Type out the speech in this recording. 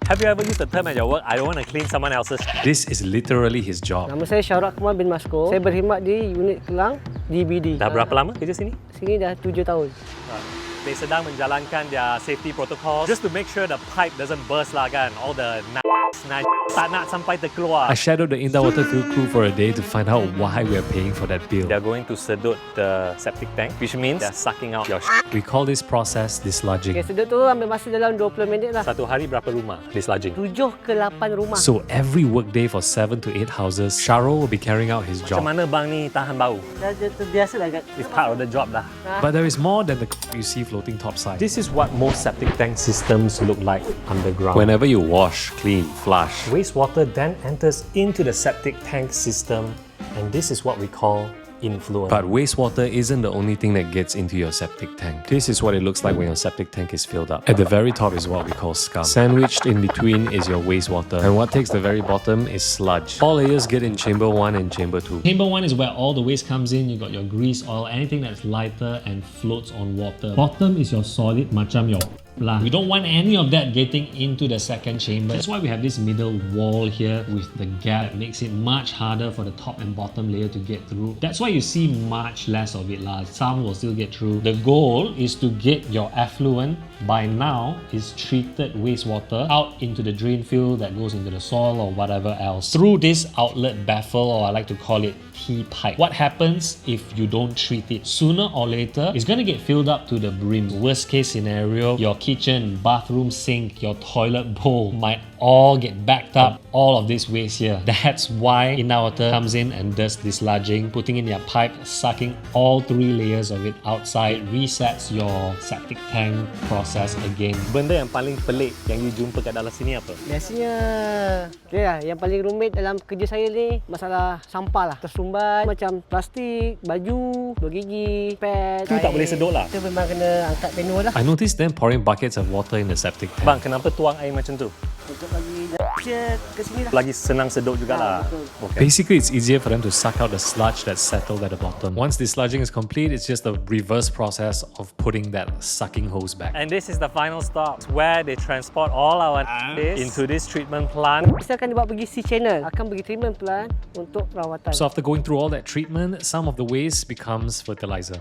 Have you ever used the term at your work, I don't want to clean someone else's This is literally his job. Nama saya Syaraq Kamal bin Masko. Saya berkhidmat di unit kelang DBD. Dah berapa lama kerja sini? Sini dah 7 tahun. They sedang menjalankan their safety protocols just to make sure the pipe doesn't burst lah kan. All the tak nak sampai terkeluar. I shadowed the indoor water field crew for a day to find out why we are paying for that bill. They're going to sedut the septic tank, which means they're sucking out your We call this process desludging. Okay, sedut tu ambil masa dalam 20 minit lah. Satu hari berapa rumah disludging? 7 ke 8 rumah. So every workday for 7 to 8 houses, Sharo will be carrying out his Macam job. mana bang ni tahan bau? Dah terbiasa lah. It's part of the job dah. But there is more than the you see floating topside. This is what most septic tank systems look like underground. Whenever you wash, clean, flush, Wastewater then enters into the septic tank system, and this is what we call influent. but wastewater isn't the only thing that gets into your septic tank. This is what it looks like when your septic tank is filled up. At the very top is what we call scum. Sandwiched in between is your wastewater, and what takes the very bottom is sludge. All layers get in chamber 1 and chamber 2. Chamber 1 is where all the waste comes in. You got your grease, oil, anything that's lighter and floats on water. Bottom is your solid, macam your lah. We don't want any of that getting into the second chamber. That's why we have this middle wall here with the gap. It makes it much harder for the top and bottom layer to get through. That's why you see much less of it lah. Some will still get through. The goal is to get your effluent, by now is treated wastewater, out into the drain field that goes into the soil or whatever else through this outlet baffle, or I like to call it T-pipe. What happens if you don't treat it? Sooner or later, it's going to get filled up to the brim. Worst case scenario, your kitchen, bathroom sink, your toilet bowl might all get backed up. All of this waste here. That's why Innawater comes in and does desludging, putting in their pipe, sucking all 3 layers of it outside, resets your septic tank process again. Benda yang paling pelik yang you jumpa kat dalam sini apa? Biasanya yang paling rumit dalam kerja saya ni masalah sampah lah. Tersumbat macam plastik, baju, bergigi, pad. Tu tak boleh sedut lah. Kita memang kena angkat manual lah. I noticed them pouring buckets of water in the septic tank. Bang, kenapa tuang air macam tu? Untuk bagi ke sini lah. Lagi senang sedut jugalah. Okay. Basically, it's easier for them to suck out the sludge that's settled at the bottom. Once desludging is complete, it's just a reverse process of putting that sucking hose back. And this is the final stop where they transport all our into this treatment plant. Kita akan dibawa pergi C-channel. Akan pergi treatment plant untuk perawatan. So after going through all that treatment, some of the waste becomes fertilizer.